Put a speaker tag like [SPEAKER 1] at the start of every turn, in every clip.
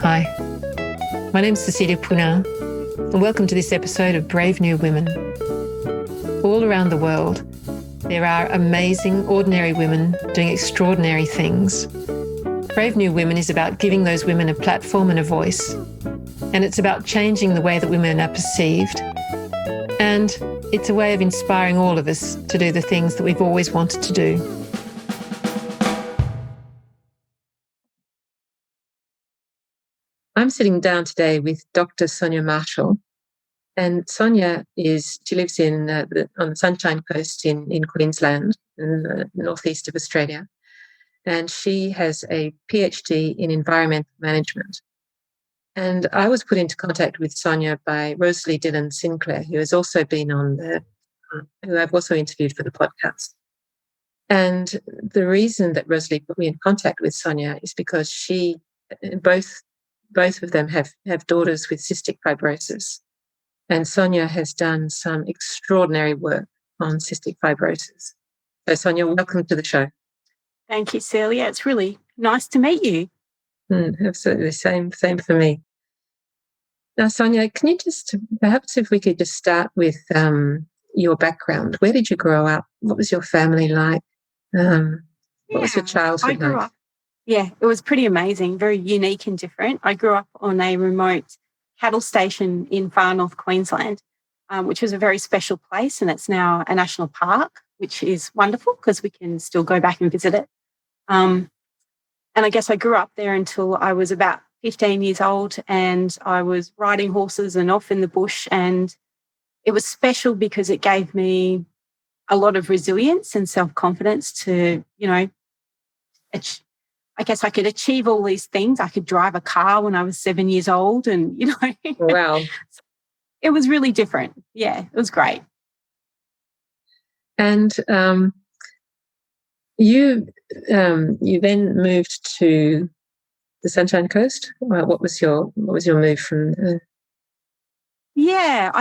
[SPEAKER 1] Hi, my name's Cecilia Poullain, and welcome to this episode of Brave New Women. All around the world, there are amazing, ordinary women doing extraordinary things. Brave New Women is about giving those women a platform and a voice, and it's about changing the way that women are perceived, and it's a way of inspiring all of us to do the things that we've always wanted to do. I'm sitting down today with Dr. Sonia Marshall, and Sonia she lives on the Sunshine Coast in Queensland, in the northeast of Australia, and she has a PhD in environmental management. And I was put into contact with Sonia by Rosalie Dillon Sinclair, who has also been who I've also interviewed for the podcast. And the reason that Rosalie put me in contact with Sonia is because both of them have daughters with cystic fibrosis. And Sonia has done some extraordinary work on cystic fibrosis. So Sonia, welcome to the show.
[SPEAKER 2] Thank you, Celia. It's really nice to meet you.
[SPEAKER 1] Absolutely. Same for me. Now, Sonia, can you perhaps if we could just start with your background. Where did you grow up? What was your family like? What was your childhood like?
[SPEAKER 2] Yeah, it was pretty amazing, very unique and different. I grew up on a remote cattle station in far north Queensland, which was a very special place, and it's now a national park, which is wonderful because we can still go back and visit it. And I guess I grew up there until I was about 15 years old, and I was riding horses and off in the bush, and it was special because it gave me a lot of resilience and self-confidence to, I guess I could achieve all these things. I could drive a car when I was 7 years old and,
[SPEAKER 1] Wow.
[SPEAKER 2] It was really different. Yeah, it was great.
[SPEAKER 1] And you then moved to the Sunshine Coast. What was your move from there?
[SPEAKER 2] Yeah,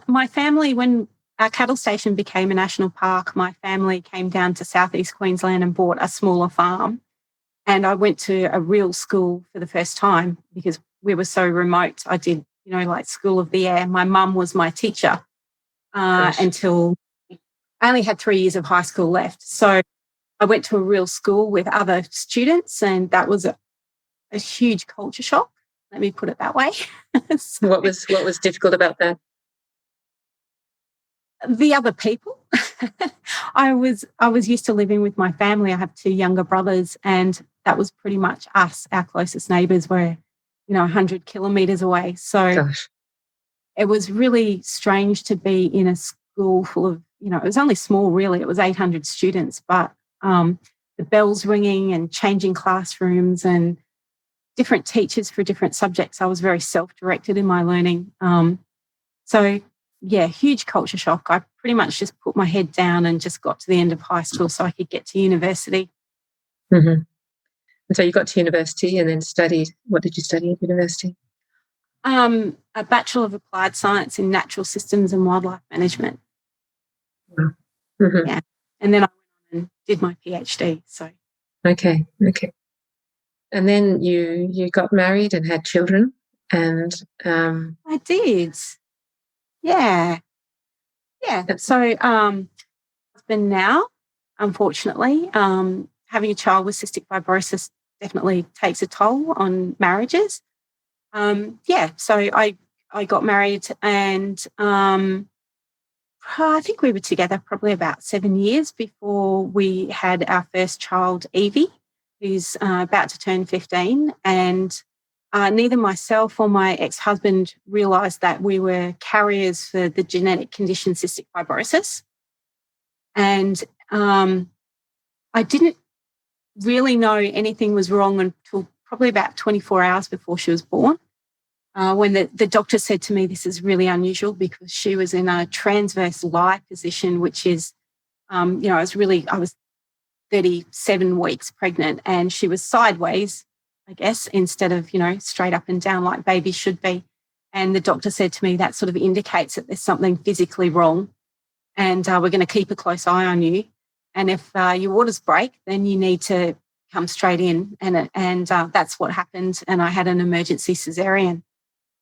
[SPEAKER 2] my family, when our cattle station became a national park, my family came down to southeast Queensland and bought a smaller farm. And I went to a real school for the first time because we were so remote. I did, like School of the Air. My mum was my teacher until I only had 3 years of high school left. So I went to a real school with other students, and that was a huge culture shock. Let me put it that way.
[SPEAKER 1] So, what was difficult about that?
[SPEAKER 2] The other people. I was used to living with my family. I have two younger brothers, and that was pretty much us. Our closest neighbours were, 100 kilometres away. So
[SPEAKER 1] Gosh.
[SPEAKER 2] It was really strange to be in a school full of, it was only small really. It was 800 students, but the bells ringing and changing classrooms and different teachers for different subjects. I was very self-directed in my learning. Yeah, huge culture shock. I pretty much just put my head down and just got to the end of high school so I could get to university.
[SPEAKER 1] Mm-hmm. And so you got to university and then studied. What did you study at university?
[SPEAKER 2] A Bachelor of Applied Science in Natural Systems and Wildlife Management.
[SPEAKER 1] Mm-hmm.
[SPEAKER 2] Yeah, and then I went on and did my PhD. So
[SPEAKER 1] okay. And then you got married and had children, and
[SPEAKER 2] I did. Yeah. So, husband now, unfortunately, having a child with cystic fibrosis definitely takes a toll on marriages. So I got married, and I think we were together probably about 7 years before we had our first child, Evie, who's about to turn 15, and neither myself or my ex-husband realised that we were carriers for the genetic condition cystic fibrosis. And I didn't really know anything was wrong until probably about 24 hours before she was born, when the doctor said to me, this is really unusual because she was in a transverse lie position, which is, I was 37 weeks pregnant and she was sideways, I guess, instead of, straight up and down like babies should be. And the doctor said to me, that sort of indicates that there's something physically wrong and we're going to keep a close eye on you. And if your waters break, then you need to come straight in, and that's what happened. And I had an emergency cesarean.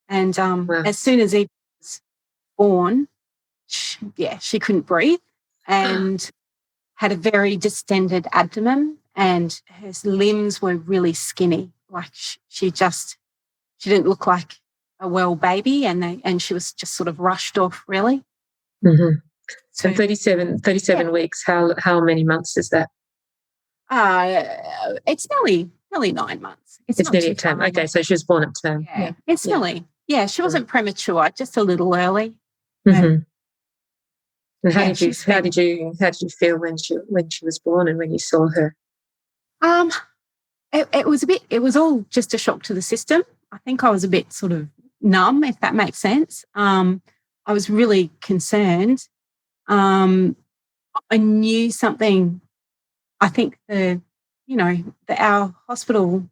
[SPEAKER 2] And
[SPEAKER 1] Wow.
[SPEAKER 2] as soon as Eve was born, she couldn't breathe and had a very distended abdomen, and her limbs were really skinny. Like she didn't look like a well baby, and she was just sort of rushed off, really.
[SPEAKER 1] Mm-hmm.
[SPEAKER 2] So
[SPEAKER 1] And 37 weeks, how many months is that?
[SPEAKER 2] It's nearly 9 months.
[SPEAKER 1] It's nearly a term. Okay, so she was born at term.
[SPEAKER 2] Yeah. It's nearly. Yeah, she wasn't premature, just a little early.
[SPEAKER 1] Mm-hmm. And how
[SPEAKER 2] Yeah,
[SPEAKER 1] did you feel when she was born and when you saw her?
[SPEAKER 2] It was all just a shock to the system. I think I was a bit sort of numb, if that makes sense. I was really concerned. I knew something. I think our hospital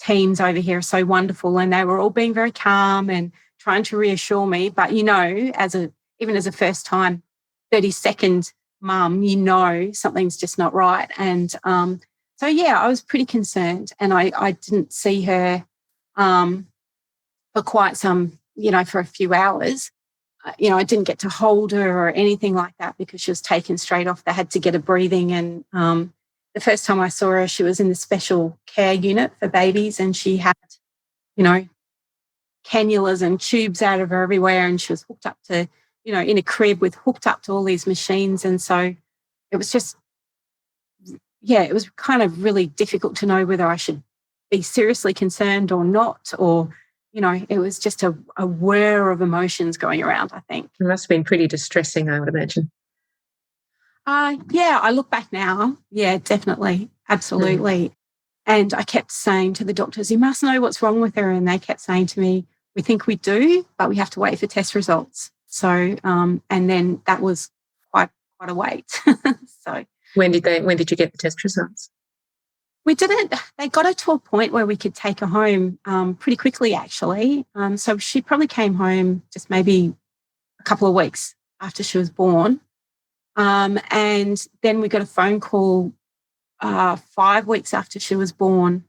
[SPEAKER 2] teams over here are so wonderful, and they were all being very calm and trying to reassure me. But even as a first time 32nd mum, something's just not right. And so I was pretty concerned, and I didn't see her for quite some, for a few hours. I didn't get to hold her or anything like that because she was taken straight off. They had to get her breathing. And the first time I saw her, she was in the special care unit for babies, and she had, cannulas and tubes out of her everywhere. And she was hooked up to, in a crib hooked up to all these machines. And so it was just, it was kind of really difficult to know whether I should be seriously concerned or not, or it was just a whir of emotions going around, I think.
[SPEAKER 1] It must have been pretty distressing, I would imagine.
[SPEAKER 2] I look back now. Yeah, definitely. Absolutely. Mm. And I kept saying to the doctors, you must know what's wrong with her. And they kept saying to me, we think we do, but we have to wait for test results. So, and then that was quite a wait. So
[SPEAKER 1] when did you get the test results?
[SPEAKER 2] We didn't. They got her to a point where we could take her home pretty quickly, actually. So she probably came home just maybe a couple of weeks after she was born. And then we got a phone call 5 weeks after she was born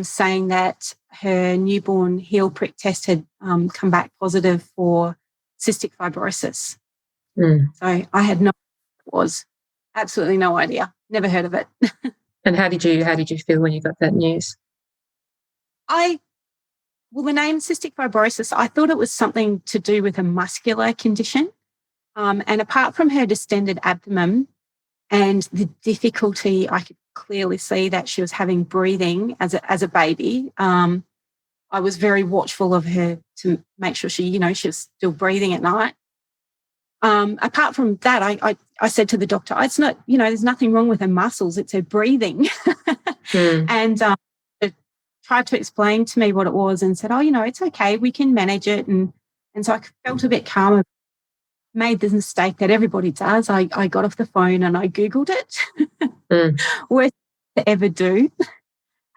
[SPEAKER 2] saying that her newborn heel prick test had come back positive for cystic fibrosis.
[SPEAKER 1] Mm.
[SPEAKER 2] So I had no idea what it was. Absolutely no idea. Never heard of it.
[SPEAKER 1] And how did you feel when you got that news?
[SPEAKER 2] The name cystic fibrosis, I thought it was something to do with a muscular condition. And apart from her distended abdomen and the difficulty, I could clearly see that she was having breathing as a baby. I was very watchful of her to make sure she was still breathing at night. Apart from that, I said to the doctor, it's not, there's nothing wrong with her muscles, it's her breathing. And they tried to explain to me what it was and said, it's okay, we can manage it. And so I felt a bit calmer. Made the mistake that everybody does. I got off the phone and I Googled it. Worst to ever do.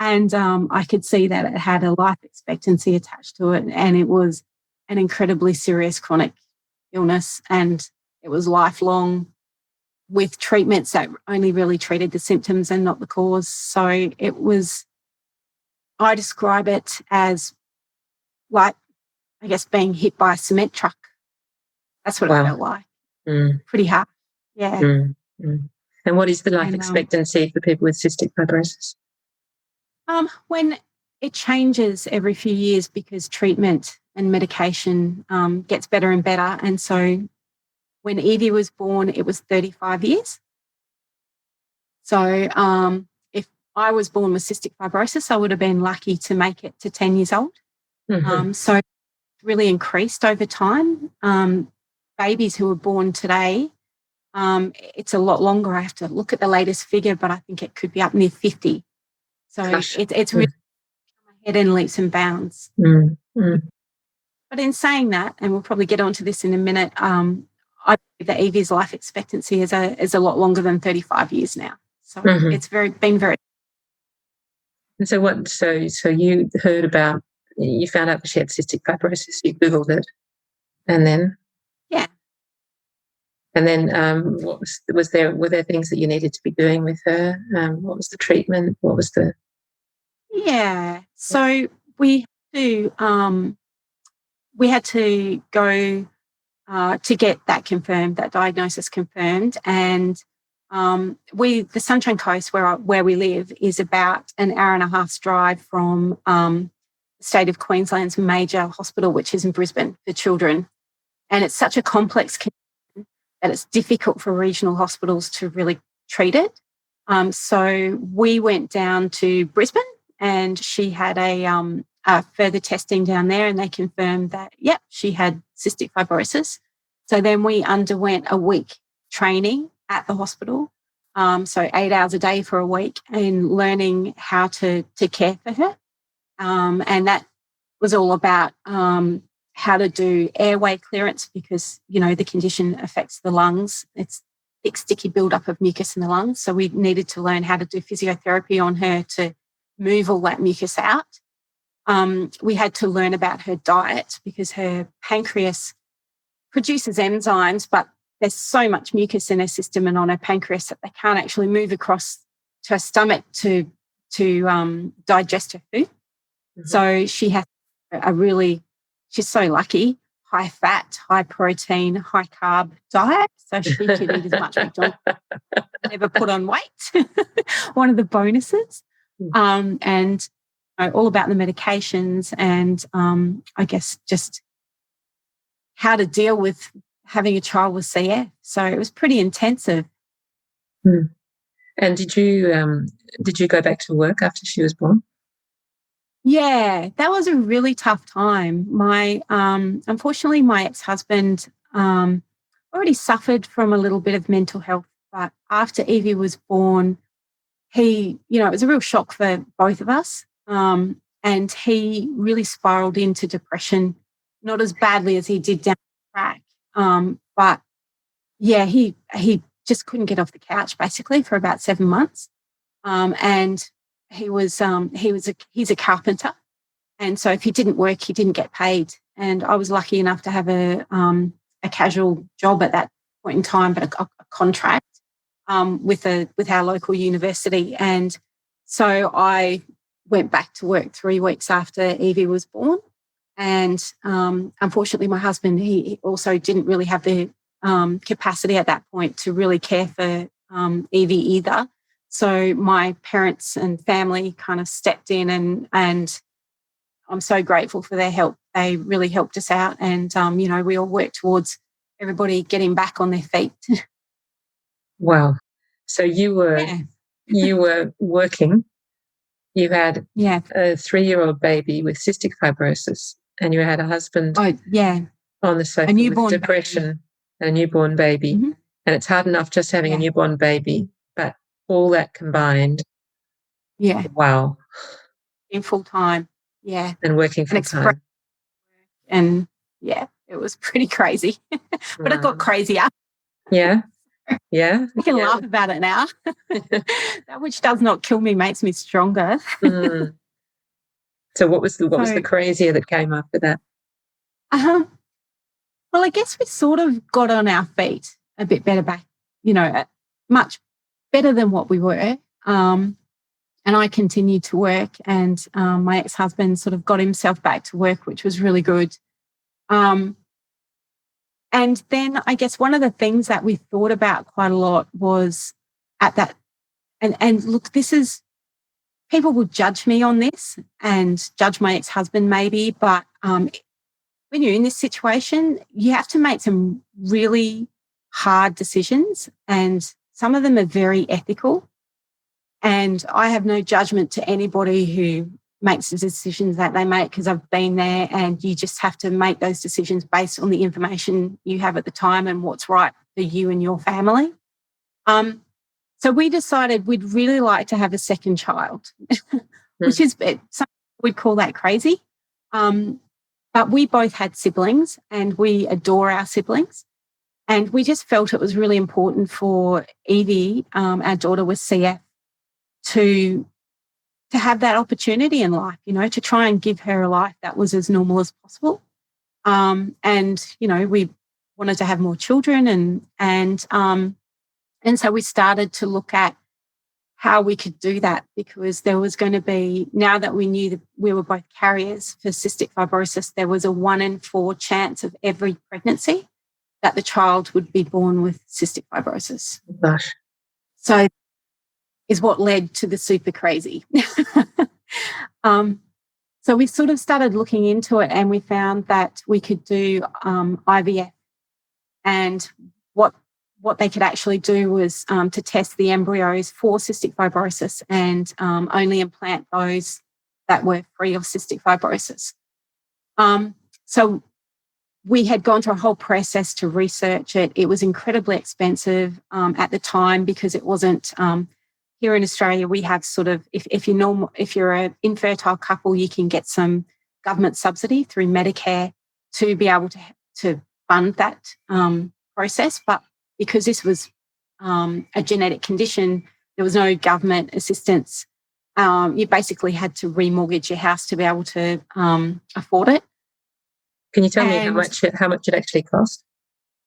[SPEAKER 2] And I could see that it had a life expectancy attached to it, and it was an incredibly serious chronic illness, and it was lifelong with treatments that only really treated the symptoms and not the cause. So it was, I describe it as like, I guess, being hit by a cement truck. That's what it felt like. Pretty hard. Yeah.
[SPEAKER 1] And what is the life expectancy for people with cystic fibrosis?
[SPEAKER 2] When it changes every few years because treatment and medication gets better and better. And so when Evie was born, it was 35 years. So if I was born with cystic fibrosis, I would have been lucky to make it to 10 years old. So it really increased over time. Babies who are born today, it's a lot longer. I have to look at the latest figure, but I think it could be up near 50. So it's really ahead in leaps and bounds. But in saying that, and we'll probably get onto this in a minute, I believe that Evie's life expectancy is a lot longer than 35 years now. So it's been very.
[SPEAKER 1] And so you heard about, you found out that she had cystic fibrosis, you Googled it, and then?
[SPEAKER 2] Yeah.
[SPEAKER 1] And then what were there things that you needed to be doing with her? What was the treatment? What was the...
[SPEAKER 2] Yeah. So we had to go to get that confirmed, that diagnosis confirmed. And the Sunshine Coast, where we live, is about an hour and a half's drive from the state of Queensland's major hospital, which is in Brisbane for children. And it's such a complex condition that it's difficult for regional hospitals to really treat it. So we went down to Brisbane, and she had a further testing down there, and they confirmed that, yep, she had cystic fibrosis. So then we underwent a week training at the hospital, so 8 hours a day for a week, and learning how to care for her. And that was all about how to do airway clearance, because, the condition affects the lungs. It's thick, sticky buildup of mucus in the lungs. So we needed to learn how to do physiotherapy on her to move all that mucus out. We had to learn about her diet, because her pancreas produces enzymes, but there's so much mucus in her system and on her pancreas that they can't actually move across to her stomach to digest her food. Mm-hmm. So she has she's so lucky, high fat, high protein, high carb diet. So she could eat as much McDonald's, never put on weight. One of the bonuses. And all about the medications, and I guess just how to deal with having a child with CF. So it was pretty intensive.
[SPEAKER 1] And did you go back to work after she was born?
[SPEAKER 2] Yeah, that was a really tough time. Unfortunately, my ex-husband already suffered from a little bit of mental health, but after Evie was born, it was a real shock for both of us. And he really spiraled into depression, not as badly as he did down the track. But yeah, he just couldn't get off the couch basically for about 7 months. And he's a carpenter. And so if he didn't work, he didn't get paid. And I was lucky enough to have a casual job at that point in time, but a contract with our local university. And so I went back to work 3 weeks after Evie was born. And unfortunately, my husband, he also didn't really have the capacity at that point to really care for Evie either. So my parents and family kind of stepped in, and I'm so grateful for their help. They really helped us out, and we all worked towards everybody getting back on their feet.
[SPEAKER 1] Wow! So you were working. You had a 3-year-old baby with cystic fibrosis, and you had a husband on the sofa with depression and a newborn baby. Mm-hmm. And it's hard enough just having a newborn baby, but all that combined.
[SPEAKER 2] Yeah.
[SPEAKER 1] Wow.
[SPEAKER 2] In full time. Yeah.
[SPEAKER 1] And working full time.
[SPEAKER 2] And it was pretty crazy. But it got crazier.
[SPEAKER 1] Yeah. Yeah.
[SPEAKER 2] I can laugh about it now. That which does not kill me makes me stronger.
[SPEAKER 1] So what was the crazier that came after that?
[SPEAKER 2] Well, I guess we sort of got on our feet a bit better back, much better than what we were. And I continued to work, and my ex-husband sort of got himself back to work, which was really good. And then I guess one of the things that we thought about quite a lot was at that, and look, people will judge me on this and judge my ex-husband maybe, but when you're in this situation, you have to make some really hard decisions, and some of them are very ethical. And I have no judgment to anybody who makes the decisions that they make, because I've been there, and you just have to make those decisions based on the information you have at the time and what's right for you and your family. So we decided we'd really like to have a second child, which is some would call that crazy. But we both had siblings, and we adore our siblings. And we just felt it was really important for Evie, our daughter with CF, to have that opportunity in life, to try and give her a life that was as normal as possible. And, we wanted to have more children, and so we started to look at how we could do that, because there was going to be, now that we knew that we were both carriers for cystic fibrosis, there was a 1 in 4 chance of every pregnancy that the child would be born with cystic fibrosis.
[SPEAKER 1] Gosh.
[SPEAKER 2] So is what led to the super crazy. So we sort of started looking into it, and we found that we could do IVF, and what they could actually do was to test the embryos for cystic fibrosis and only implant those that were free of cystic fibrosis. So we had gone through a whole process to research it. It was incredibly expensive at the time, because it wasn't here in Australia. We have sort of, if you're an infertile couple, you can get some government subsidy through Medicare to be able to fund that process. But because this was a genetic condition, there was no government assistance. You basically had to remortgage your house to be able to afford it.
[SPEAKER 1] Can you tell me how much it actually cost?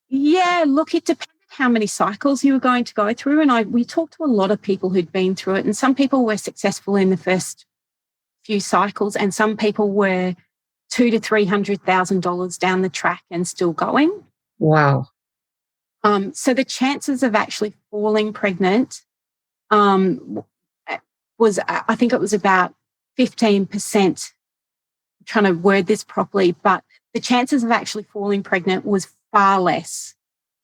[SPEAKER 2] Yeah, look, it depended how many cycles you were going to go through. And we talked to a lot of people who'd been through it, and some people were successful in the first few cycles, and some people were $200,000 to $300,000 down the track and still going.
[SPEAKER 1] Wow.
[SPEAKER 2] So the chances of actually falling pregnant was, I think it was about 15%. I'm trying to word this properly, but the chances of actually falling pregnant was far less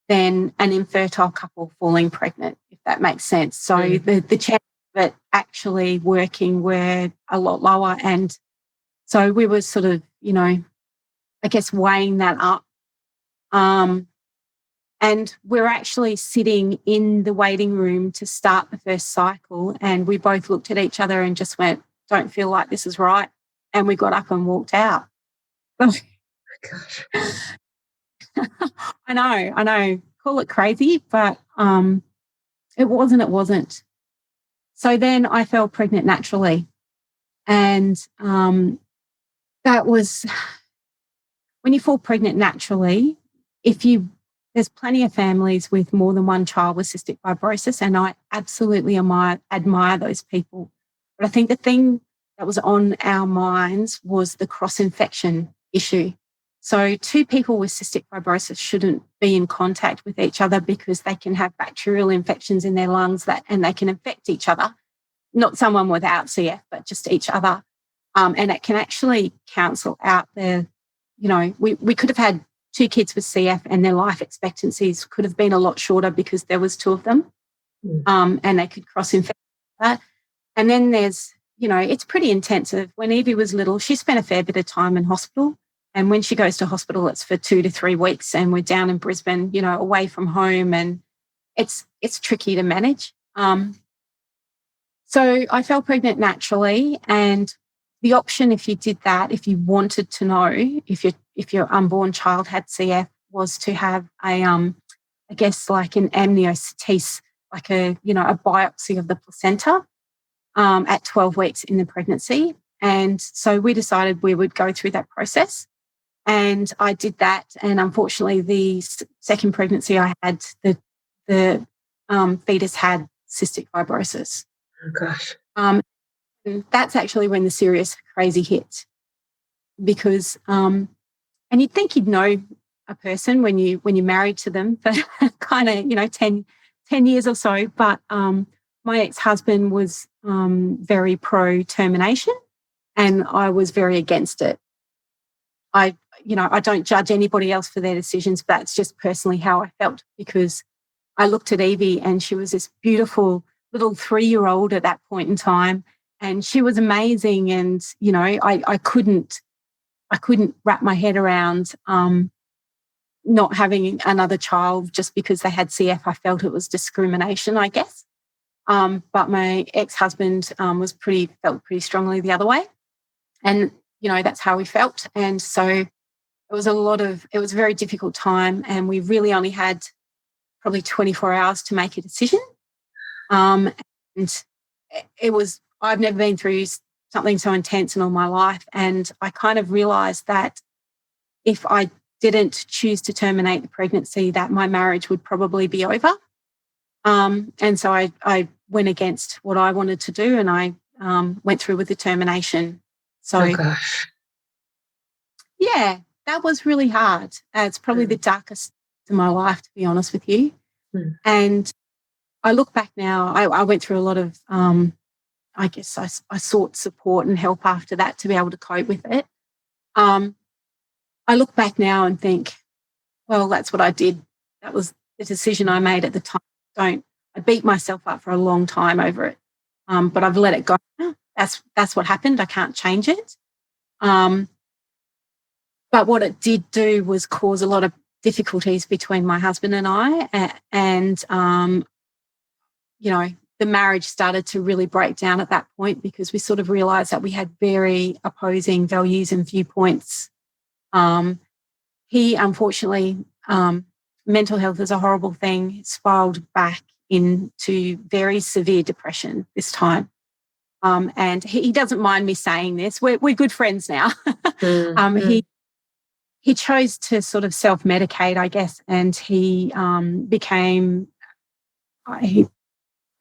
[SPEAKER 2] than an infertile couple falling pregnant, if that makes sense. So the chance of it actually working were a lot lower. And so we were sort of, I guess, weighing that up. And we're actually sitting in the waiting room to start the first cycle, and we both looked at each other and just went, don't feel like this is right. And we got up and walked out.
[SPEAKER 1] Gosh.
[SPEAKER 2] I know. Call it crazy, but it wasn't. So then I fell pregnant naturally. And that was, when you fall pregnant naturally, there's plenty of families with more than one child with cystic fibrosis, and I absolutely admire those people. But I think the thing that was on our minds was the cross-infection issue. So 2 people with cystic fibrosis shouldn't be in contact with each other, because they can have bacterial infections in their lungs and they can infect each other, not someone without CF, but just each other. And it can actually cancel out we could have had 2 kids with CF and their life expectancies could have been a lot shorter because there was 2 of them, and they could cross-infect that. And then there's, it's pretty intensive. When Evie was little, she spent a fair bit of time in hospital. And when she goes to hospital, it's for 2 to 3 weeks, and we're down in Brisbane, away from home, and it's tricky to manage. So I fell pregnant naturally, and the option, if you did that, if you wanted to know if your unborn child had CF, was to have I guess like an amniocentesis, like a biopsy of the placenta at 12 weeks in the pregnancy. And so we decided we would go through that process. And I did that. And unfortunately, the second pregnancy I had, the fetus had cystic fibrosis.
[SPEAKER 1] Oh, gosh.
[SPEAKER 2] And that's actually when the serious crazy hit, because and you'd think you'd know a person when you're married to them for kind of 10 years or so, but my ex-husband was very pro termination, and I was very against it. I don't judge anybody else for their decisions, but that's just personally how I felt, because I looked at Evie and she was this beautiful little 3-year-old at that point in time, and she was amazing. And, I couldn't wrap my head around not having another child just because they had CF. I felt it was discrimination, I guess. But my ex-husband felt pretty strongly the other way. And, that's how we felt. And so it was a very difficult time, and we really only had probably 24 hours to make a decision. And I've never been through something so intense in all my life. And I kind of realized that if I didn't choose to terminate the pregnancy, that my marriage would probably be over. And so I went against what I wanted to do, and I went through with the termination. So,
[SPEAKER 1] oh gosh.
[SPEAKER 2] yeah, that was really hard. It's probably the darkest in my life, to be honest with you. And I look back now, I went through a lot of, I guess I sought support and help after that to be able to cope with it. I look back now and think, well, that's what I did. That was the decision I made at the time. I beat myself up for a long time over it, but I've let it go. That's what happened. I can't change it. But what it did do was cause a lot of difficulties between my husband and I, and the marriage started to really break down at that point, because we sort of realised that we had very opposing values and viewpoints. He, unfortunately, mental health is a horrible thing, spiraled back into very severe depression this time. And he doesn't mind me saying this. We're good friends now. He chose to sort of self-medicate, I guess, and he became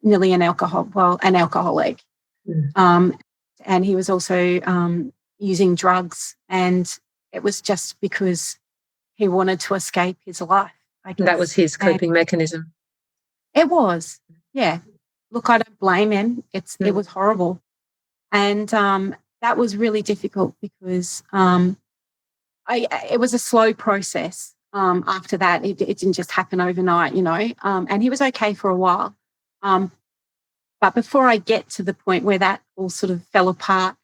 [SPEAKER 2] nearly an alcoholic. And he was also using drugs, and it was just because he wanted to escape his life, I guess.
[SPEAKER 1] That was his coping mechanism.
[SPEAKER 2] It was, yeah. Look, I don't blame him. It was horrible. And that was really difficult, because it was a slow process after that. It didn't just happen overnight, and he was okay for a while. But before I get to the point where that all sort of fell apart,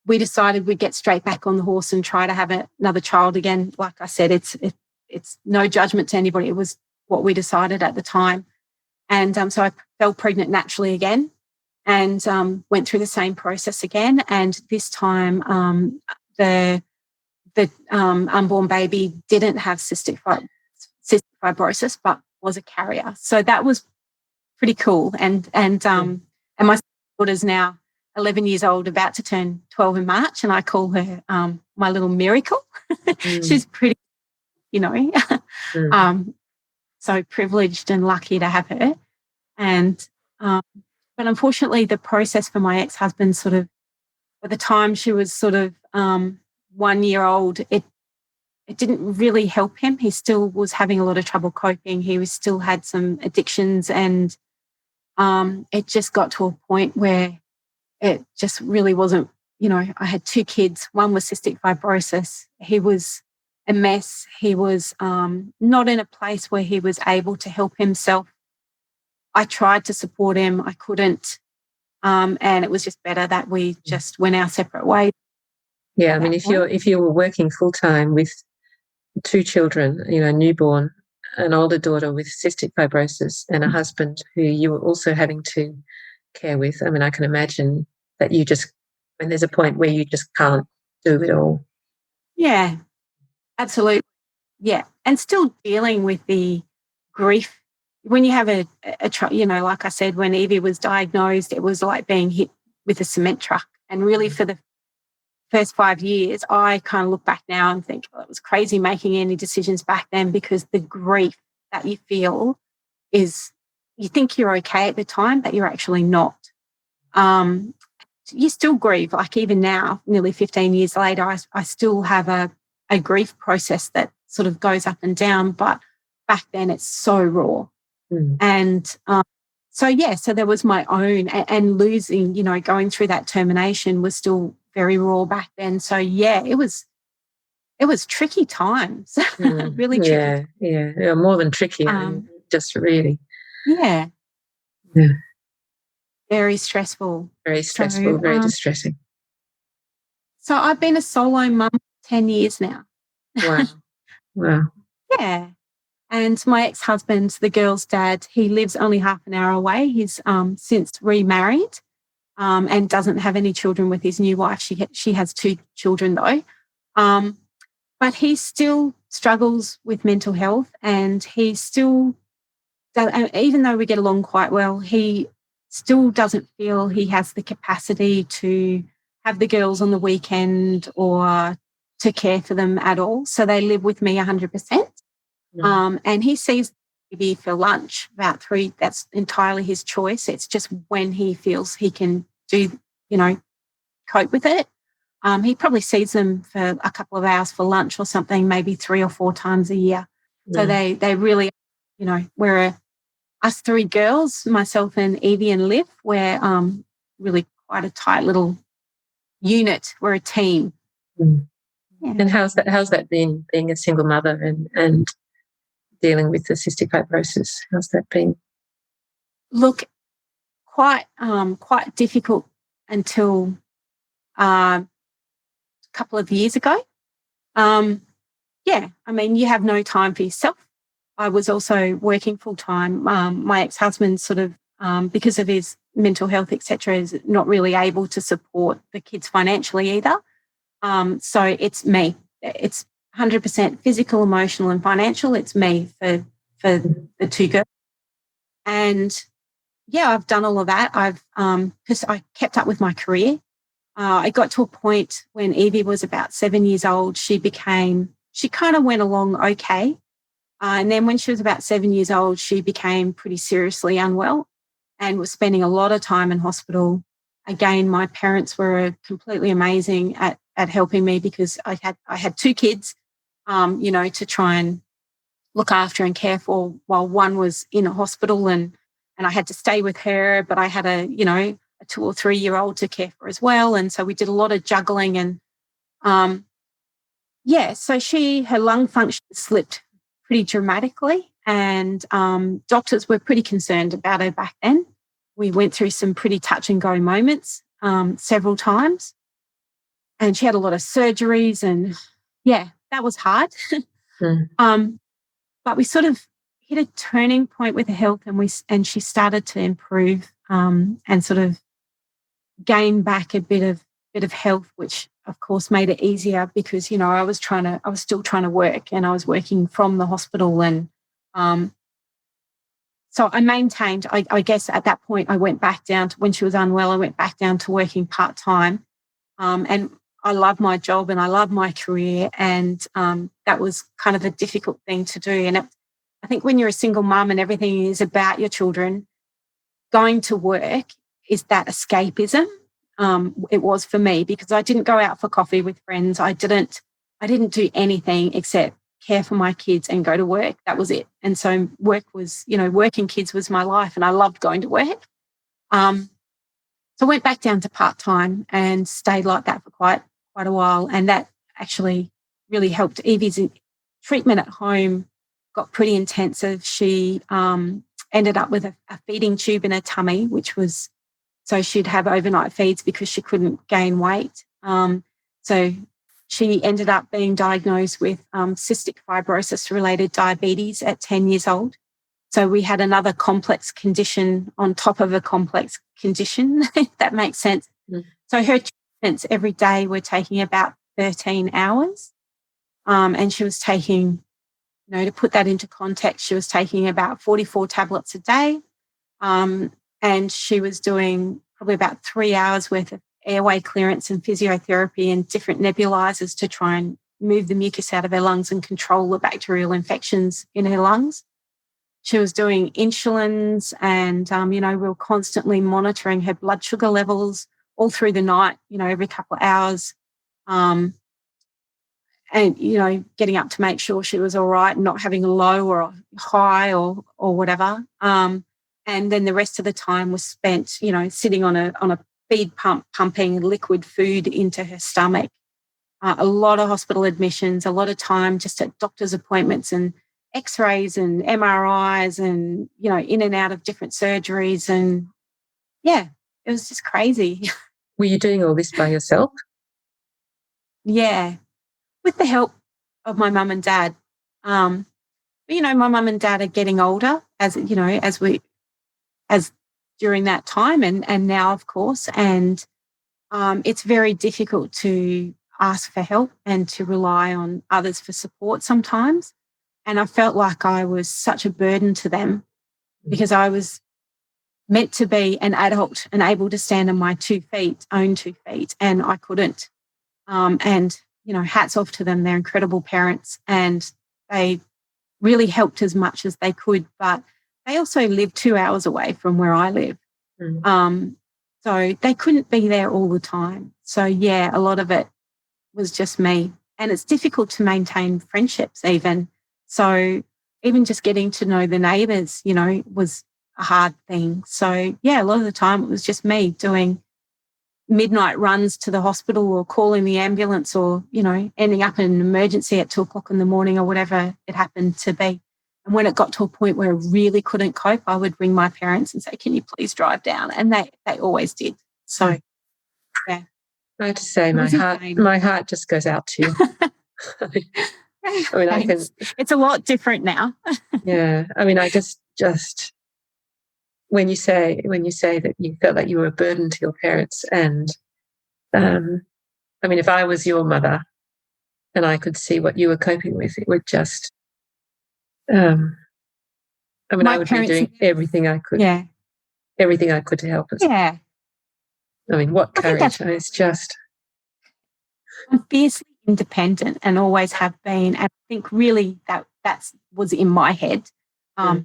[SPEAKER 2] we decided we'd get straight back on the horse and try to have another child again. Like I said, it's no judgment to anybody. It was what we decided at the time. And so I fell pregnant naturally again, and went through the same process again. And this time the unborn baby didn't have cystic fibrosis, but was a carrier. So that was pretty cool. And my daughter's now 11 years old, about to turn 12 in March, and I call her my little miracle. She's pretty, so privileged and lucky to have her. And but unfortunately, the process for my ex-husband, sort of, by the time she was sort of 1 year old, it didn't really help him. He still was having a lot of trouble coping. He still had some addictions, and it just got to a point where it just really wasn't, I had 2 kids. One was cystic fibrosis. He was a mess. He was not in a place where he was able to help himself. I tried to support him. I couldn't. And it was just better that we just went our separate ways.
[SPEAKER 1] Yeah, I mean, if you were working full-time with 2 children, a newborn, an older daughter with cystic fibrosis, and a husband who you were also having to care with, I mean, I can imagine that when there's a point where you just can't do it all.
[SPEAKER 2] Yeah, absolutely. Yeah. And still dealing with the grief. When you have like I said, when Evie was diagnosed, it was like being hit with a cement truck. And really, for the first 5 years, I kind of look back now and think, it was crazy making any decisions back then, because the grief that you feel is, you think you're okay at the time, but you're actually not. You still grieve. Like even now, nearly 15 years later, I still have a grief process that sort of goes up and down, but back then it's so raw. And so there was my own, and losing, going through that termination was still very raw back then. So yeah, it was tricky times, really tricky.
[SPEAKER 1] Yeah, more than tricky. I mean, just really.
[SPEAKER 2] Yeah. Very stressful.
[SPEAKER 1] Very stressful, very distressing.
[SPEAKER 2] So I've been a solo mum for 10 years now.
[SPEAKER 1] Wow.
[SPEAKER 2] Yeah. And my ex-husband, the girl's dad, he lives only half an hour away. He's since remarried and doesn't have any children with his new wife. She has 2 children though. But he still struggles with mental health, and he still, even though we get along quite well, he still doesn't feel he has the capacity to have the girls on the weekend, or to care for them at all. So they live with me 100%. And he sees maybe for lunch about 3. That's entirely his choice. It's just when he feels he can do, cope with it. He probably sees them for a couple of hours for lunch or something, maybe 3 or 4 times a year. So they really, we're us 3 girls, myself and Evie and Liv, we're really quite a tight little unit. We're a team.
[SPEAKER 1] Yeah. And how's that been, being a single mother and dealing with the cystic fibrosis? How's that been?
[SPEAKER 2] Look, quite difficult until a couple of years ago. You have no time for yourself. I was also working full time. My ex-husband sort of, because of his mental health, etc., is not really able to support the kids financially either. So it's me. It's 100% physical, emotional, and financial. It's me for the 2 girls. And yeah, I've done all of that. Because I kept up with my career. I got to a point when Evie was about 7 years old. She kind of went along okay. And then when she was about 7 years old, she became pretty seriously unwell and was spending a lot of time in hospital. Again, my parents were completely amazing at helping me because I had 2 kids, to try and look after and care for while one was in a hospital and I had to stay with her, but I had a 2 or 3 year old to care for as well. And so we did a lot of juggling and, so her lung function slipped pretty dramatically and doctors were pretty concerned about her back then. We went through some pretty touch and go moments several times and she had a lot of surgeries and, that was hard. But we sort of hit a turning point with her health and she started to improve and sort of gain back a bit of health, which of course made it easier because, I was still trying to work and I was working from the hospital. And so I maintained, I guess at that point I went back down to, when she was unwell, I went back down to working part-time. And I love my job and I love my career. And that was kind of a difficult thing to do. And I think when you're a single mum and everything is about your children, going to work is that escapism. It was for me because I didn't go out for coffee with friends. I didn't do anything except care for my kids and go to work. That was it. And so work was, working kids was my life and I loved going to work. So I went back down to part-time and stayed like that for quite a while. And that actually really helped. Evie's treatment at home got pretty intensive. She ended up with a feeding tube in her tummy, which was, so she'd have overnight feeds because she couldn't gain weight. So she ended up being diagnosed with cystic fibrosis-related diabetes at 10 years old. So we had another complex condition on top of a complex condition, if that makes sense. So her treatments every day were taking about 13 hours. And she was taking, to put that into context, she was taking about 44 tablets a day. And she was doing probably about 3 hours worth of airway clearance and physiotherapy and different nebulizers to try and move the mucus out of her lungs and control the bacterial infections in her lungs. She was doing insulins and, we were constantly monitoring her blood sugar levels all through the night, every couple of hours. And, getting up to make sure she was all right and not having a low or a high or whatever. And then the rest of the time was spent, sitting on a feed pump, pumping liquid food into her stomach. A lot of hospital admissions, a lot of time just at doctor's appointments and X-rays and MRIs and, in and out of different surgeries. And it was just crazy.
[SPEAKER 1] Were you doing all this by yourself?
[SPEAKER 2] Yeah, with the help of my mum and dad. My mum and dad are getting older as during that time and now, of course. And it's very difficult to ask for help and to rely on others for support sometimes. And I felt like I was such a burden to them because I was meant to be an adult and able to stand on my own 2 feet, and I couldn't. And hats off to them. They're incredible parents, and they really helped as much as they could. But they also live 2 hours away from where I live. So they couldn't be there all the time. So, yeah, a lot of it was just me. And it's difficult to maintain friendships even. So even just getting to know the neighbours, was a hard thing. So, yeah, a lot of the time it was just me doing midnight runs to the hospital or calling the ambulance or, ending up in an emergency at 2 o'clock in the morning or whatever it happened to be. And when it got to a point where I really couldn't cope, I would ring my parents and say, can you please drive down? And they always did. So, yeah.
[SPEAKER 1] I have to say, my heart just goes out to you.
[SPEAKER 2] It's a lot different now.
[SPEAKER 1] Yeah. I mean, I just when you say that you felt like you were a burden to your parents, and if I was your mother and I could see what you were coping with, it would just I would be doing everything I could.
[SPEAKER 2] Yeah.
[SPEAKER 1] Everything I could to help us.
[SPEAKER 2] Yeah.
[SPEAKER 1] I mean, what courage. It's just...
[SPEAKER 2] I'm fiercely independent and always have been. And I think really that was in my head. My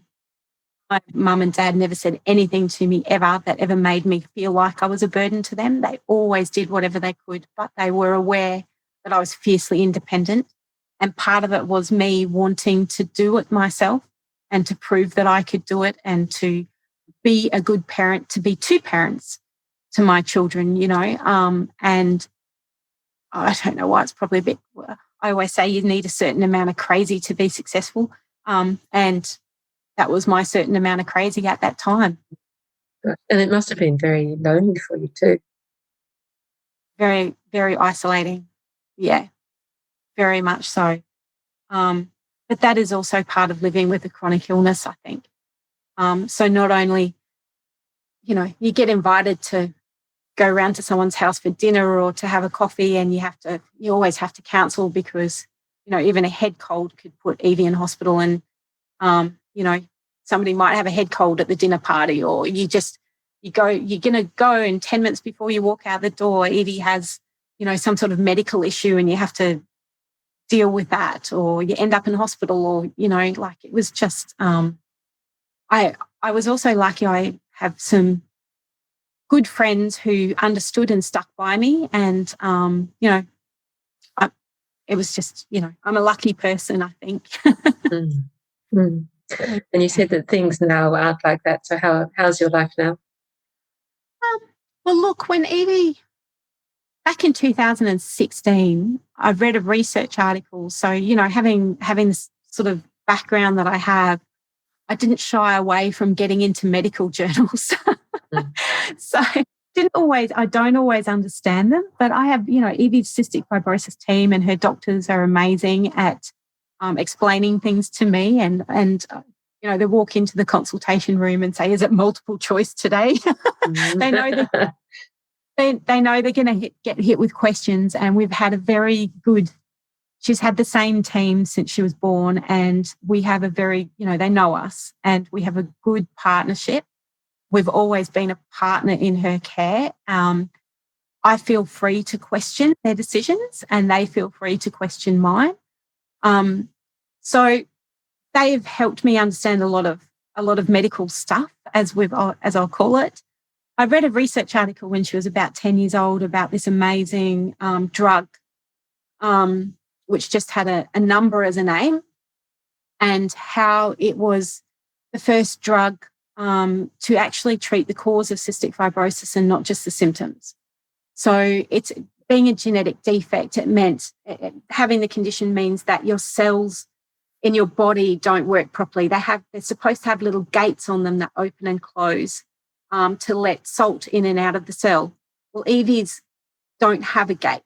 [SPEAKER 2] mum and dad never said anything to me ever that ever made me feel like I was a burden to them. They always did whatever they could, but they were aware that I was fiercely independent. And part of it was me wanting to do it myself and to prove that I could do it and to be a good parent, to be two parents to my children, and I don't know why, it's probably a bit, I always say you need a certain amount of crazy to be successful. And that was my certain amount of crazy at that time.
[SPEAKER 1] And it must have been very lonely for you too.
[SPEAKER 2] Very, very isolating. Yeah, very much so. But that is also part of living with a chronic illness, I think. So not only, you get invited to go around to someone's house for dinner or to have a coffee, and you always have to counsel because, even a head cold could put Evie in hospital, and, somebody might have a head cold at the dinner party, or you're going to go, and 10 minutes before you walk out the door, Evie has, some sort of medical issue and you have to deal with that, or you end up in hospital, or, it was just, I was also lucky. I have some good friends who understood and stuck by me. And, it was just, I'm a lucky person, I think.
[SPEAKER 1] And you said that things now aren't like that. So how's your life now?
[SPEAKER 2] Well, look, when Evie, back in 2016, I read a research article. So, having this sort of background that I have, I didn't shy away from getting into medical journals. So I don't always understand them, but I have, Evie's cystic fibrosis team and her doctors are amazing at explaining things to me, and they walk into the consultation room and say, "Is it multiple choice today?" They know that they know they're going to get hit with questions, and we've had a very good. She's had the same team since she was born, and we have a very, they know us, and we have a good partnership. We've always been a partner in her care. I feel free to question their decisions, and they feel free to question mine. So they've helped me understand a lot of medical stuff, as I'll call it. I read a research article when she was about 10 years old about this amazing drug, which just had a number as a name, and how it was the first drug to actually treat the cause of cystic fibrosis and not just the symptoms. So it's being a genetic defect. It meant having the condition means that your cells in your body don't work properly. They're supposed to have little gates on them that open and close to let salt in and out of the cell. Well, Evie's don't have a gate.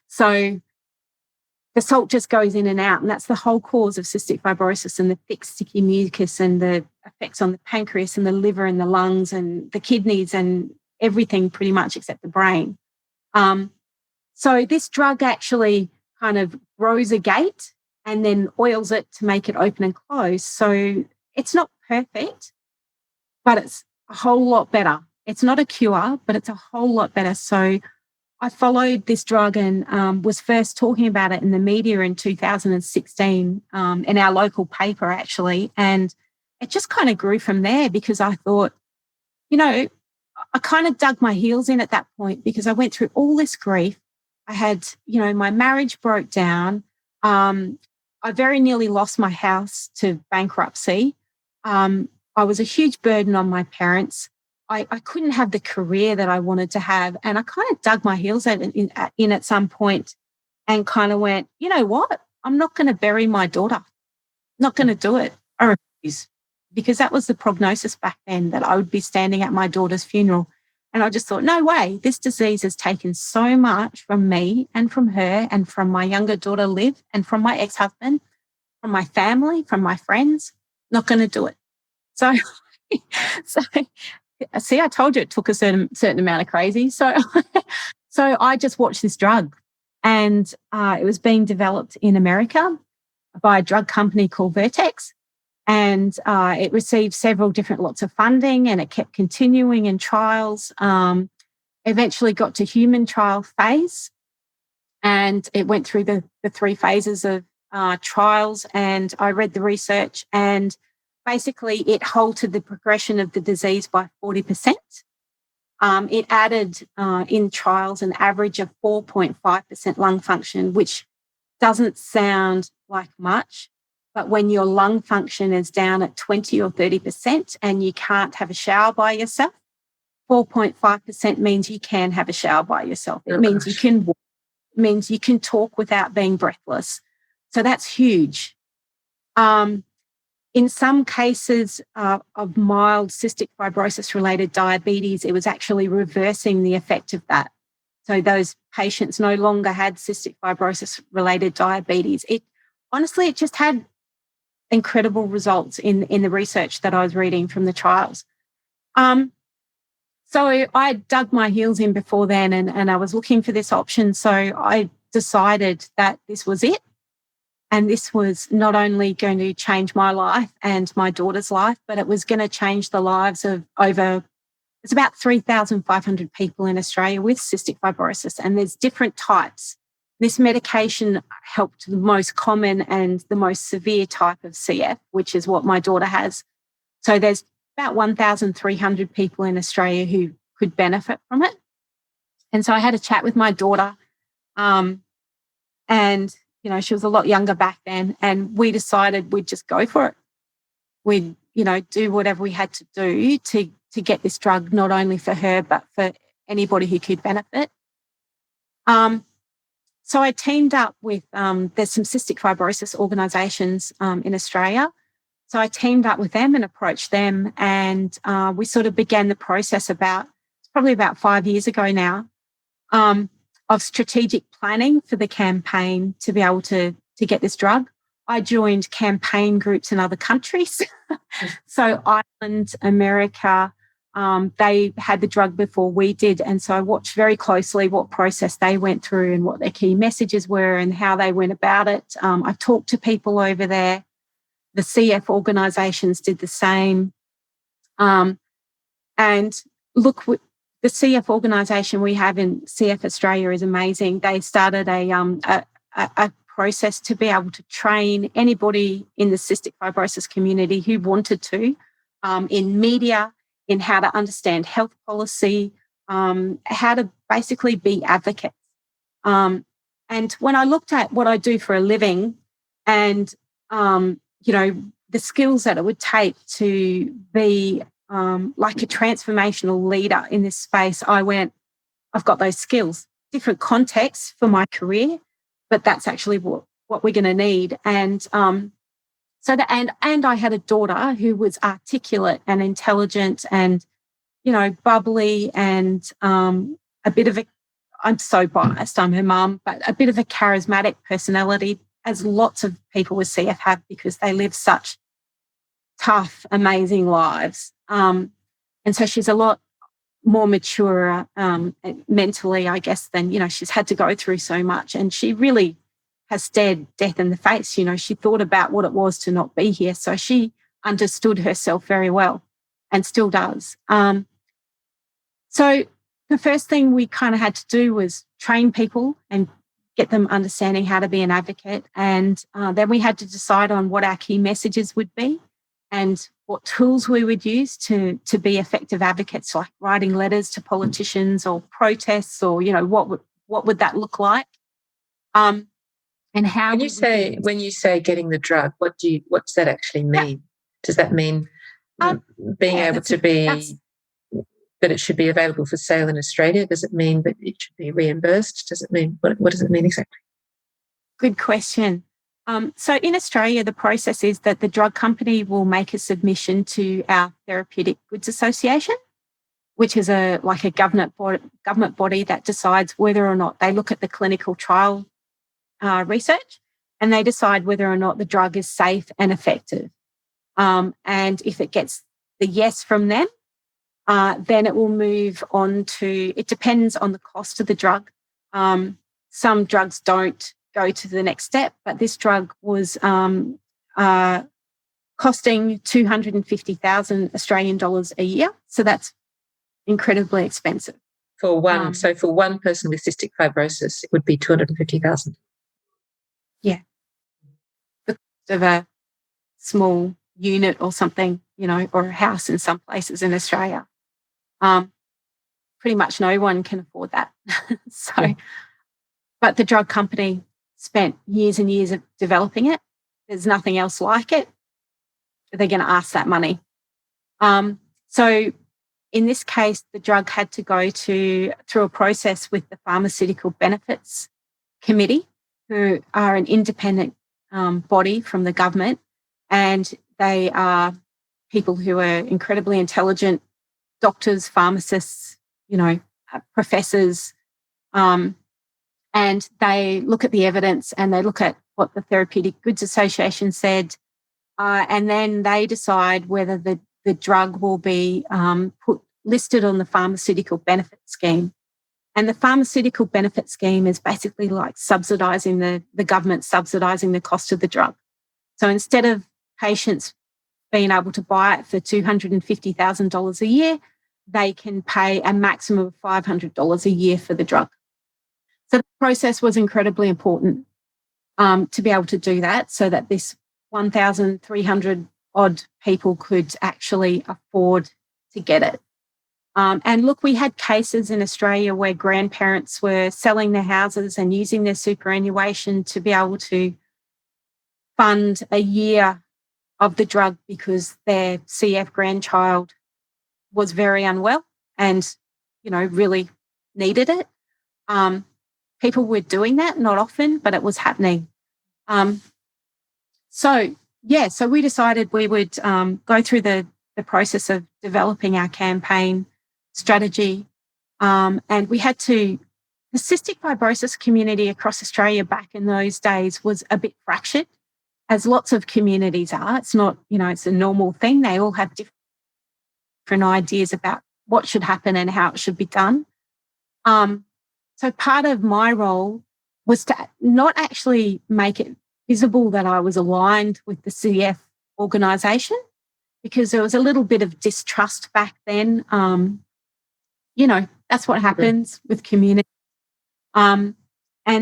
[SPEAKER 2] So the salt just goes in and out, and that's the whole cause of cystic fibrosis and the thick, sticky mucus and the effects on the pancreas and the liver and the lungs and the kidneys and everything pretty much except the brain. So this drug actually kind of grows a gate and then oils it to make it open and close. So it's not perfect, but it's a whole lot better. It's not a cure, but it's a whole lot better. So I followed this drug and was first talking about it in the media in 2016 in our local paper, actually. And it just kind of grew from there because I thought, you know, I kind of dug my heels in at that point because I went through all this grief. I had, my marriage broke down. I very nearly lost my house to bankruptcy. I was a huge burden on my parents. I couldn't have the career that I wanted to have. And I kind of dug my heels in at some point and kind of went, you know what? I'm not going to bury my daughter. Not going to do it. I refuse. Because that was the prognosis back then, that I would be standing at my daughter's funeral. And I just thought, no way, this disease has taken so much from me and from her and from my younger daughter, Liv, and from my ex-husband, from my family, from my friends. Not going to do it. So, see, I told you it took a certain amount of crazy. So I just watched this drug, and it was being developed in America by a drug company called Vertex. And it received several different lots of funding, and it kept continuing in trials. Eventually got to human trial phase, and it went through the 3 phases of trials. And I read the research, and basically it halted the progression of the disease by 40%. It added in trials an average of 4.5% lung function, which doesn't sound like much. But when your lung function is down at 20 or 30% and you can't have a shower by yourself, 4.5% means you can have a shower by yourself. It means you can walk. It means you can talk without being breathless. So that's huge. In some cases of mild cystic fibrosis-related diabetes, it was actually reversing the effect of that. So those patients no longer had cystic fibrosis-related diabetes. It just had incredible results in the research that I was reading from the trials. So I dug my heels in before then, and I was looking for this option. So I decided that this was it. And this was not only going to change my life and my daughter's life, but it was going to change the lives of it's about 3,500 people in Australia with cystic fibrosis, and there's different types. This medication helped the most common and the most severe type of CF, which is what my daughter has. So there's about 1,300 people in Australia who could benefit from it. And so I had a chat with my daughter, and she was a lot younger back then, and we decided we'd just go for it. We'd, do whatever we had to do to get this drug, not only for her, but for anybody who could benefit. So I teamed up with, there's some cystic fibrosis organisations in Australia. So I teamed up with them and approached them, and we sort of began the process probably about 5 years ago now, of strategic planning for the campaign to be able to get this drug. I joined campaign groups in other countries. So Ireland, America, they had the drug before we did. And so I watched very closely what process they went through and what their key messages were and how they went about it. I talked to people over there. The CF organisations did the same. And look, the CF organisation we have in CF Australia is amazing. They started a process to be able to train anybody in the cystic fibrosis community who wanted to, in media, in how to understand health policy, how to basically be advocates. And when I looked at what I do for a living and, the skills that it would take to be like a transformational leader in this space, I went, I've got those skills, different contexts for my career, but that's actually what we're going to need. And and I had a daughter who was articulate and intelligent and, bubbly and a bit of I'm so biased, I'm her mum, but a bit of a charismatic personality, as lots of people with CF have, because they live such tough, amazing lives. And so she's a lot more mature mentally, I guess, than, she's had to go through so much. And she really has stared death in the face. She thought about what it was to not be here. So she understood herself very well and still does. So the first thing we kind of had to do was train people and get them understanding how to be an advocate. And then we had to decide on what our key messages would be and what tools we would use to be effective advocates, like writing letters to politicians or protests, or, what would that look like? And how
[SPEAKER 1] when you say getting the drug, what does that actually mean? Yeah. Does that mean being able to be that it should be available for sale in Australia? Does it mean that it should be reimbursed? Does it mean what does it mean exactly?
[SPEAKER 2] Good question. So in Australia, the process is that the drug company will make a submission to our Therapeutic Goods Association, which is a government body that decides whether or not they look at the clinical trial research, and they decide whether or not the drug is safe and effective. And if it gets the yes from them, then it will move on to, it depends on the cost of the drug. Some drugs don't go to the next step, but this drug was costing 250,000 Australian dollars a year. So that's incredibly expensive.
[SPEAKER 1] For one person with cystic fibrosis, it would be 250,000.
[SPEAKER 2] Yeah. The cost of a small unit or something, or a house in some places in Australia. Pretty much no one can afford that. But the drug company spent years and years of developing it. There's nothing else like it. They're going to ask that money. So in this case, the drug had to go through a process with the Pharmaceutical Benefits Committee, who are an independent body from the government, and they are people who are incredibly intelligent, doctors, pharmacists, professors, and they look at the evidence and they look at what the Therapeutic Goods Association said, and then they decide whether the drug will be listed on the Pharmaceutical Benefit Scheme. And the Pharmaceutical Benefit Scheme is basically like subsidising the government subsidising the cost of the drug. So instead of patients being able to buy it for $250,000 a year, they can pay a maximum of $500 a year for the drug. So the process was incredibly important to be able to do that, so that this 1,300 odd people could actually afford to get it. And look, we had cases in Australia where grandparents were selling their houses and using their superannuation to be able to fund a year of the drug because their CF grandchild was very unwell and, really needed it. People were doing that, not often, but it was happening. So we decided we would go through the process of developing our campaign strategy. And we had to, the cystic fibrosis community across Australia back in those days was a bit fractured, as lots of communities are. It's not, it's a normal thing. They all have different ideas about what should happen and how it should be done. So part of my role was to not actually make it visible that I was aligned with the CF organisation, because there was a little bit of distrust back then. That's what happens with community. And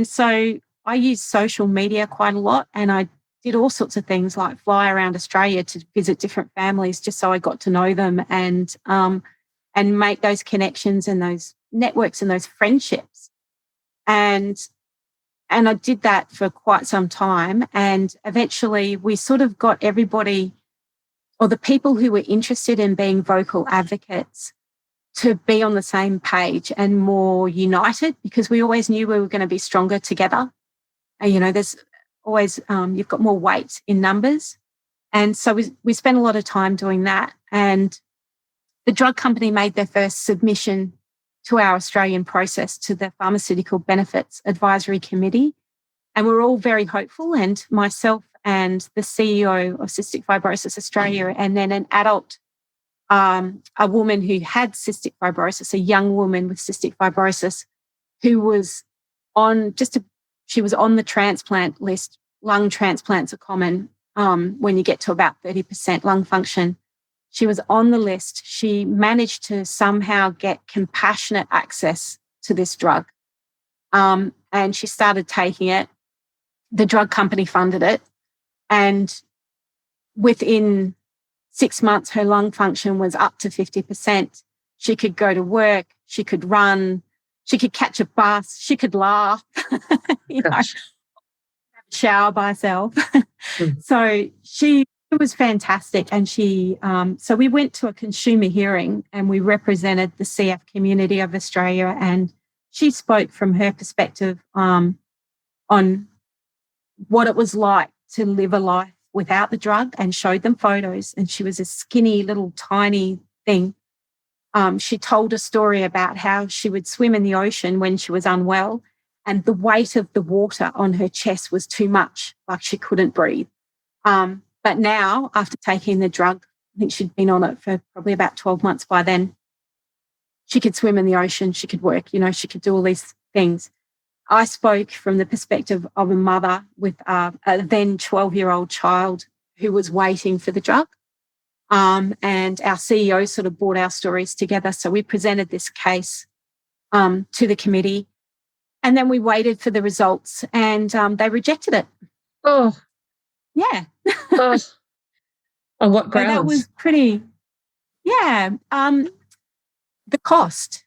[SPEAKER 2] so I used social media quite a lot, and I did all sorts of things like fly around Australia to visit different families just so I got to know them and make those connections and those networks and those friendships. And I did that for quite some time. And eventually we sort of got everybody, or the people who were interested in being vocal advocates, to be on the same page and more united, because we always knew we were going to be stronger together. And, there's always, you've got more weight in numbers. And so we spent a lot of time doing that. And the drug company made their first submission to our Australian process to the Pharmaceutical Benefits Advisory Committee. And we're all very hopeful. And myself and the CEO of Cystic Fibrosis Australia, and then an adult, a woman who had cystic fibrosis, a young woman with cystic fibrosis, who was she was on the transplant list. Lung transplants are common when you get to about 30% lung function. She was on the list. She managed to somehow get compassionate access to this drug. And she started taking it. The drug company funded it. And within 6 months, her lung function was up to 50%. She could go to work. She could run. She could catch a bus. She could laugh, shower by herself. So it was fantastic. And so we went to a consumer hearing and we represented the CF community of Australia, and she spoke from her perspective on what it was like to live a life without the drug, and showed them photos. And she was a skinny little tiny thing. She told a story about how she would swim in the ocean when she was unwell, and the weight of the water on her chest was too much, like she couldn't breathe. But now, after taking the drug, I think she'd been on it for probably about 12 months by then, she could swim in the ocean, she could work, she could do all these things. I spoke from the perspective of a mother with a then 12-year-old child who was waiting for the drug. And our CEO sort of brought our stories together. So we presented this case to the committee, and then we waited for the results, and they rejected it.
[SPEAKER 1] Oh.
[SPEAKER 2] Yeah.
[SPEAKER 1] Oh. On what grounds?
[SPEAKER 2] So that was pretty, the cost.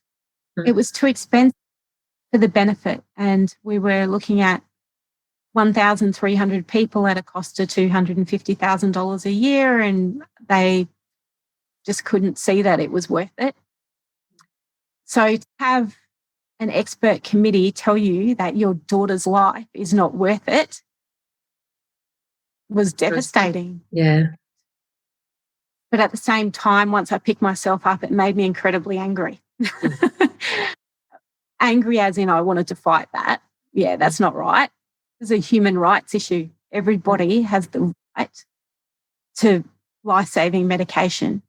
[SPEAKER 2] It was too expensive for the benefit. And we were looking at 1,300 people at a cost of $250,000 a year, and they just couldn't see that it was worth it. So to have an expert committee tell you that your daughter's life is not worth it was devastating.
[SPEAKER 1] Yeah.
[SPEAKER 2] But at the same time, once I picked myself up, it made me incredibly angry. Angry as in I wanted to fight that. Yeah, that's not right. It's a human rights issue. Everybody has the right to life-saving medication.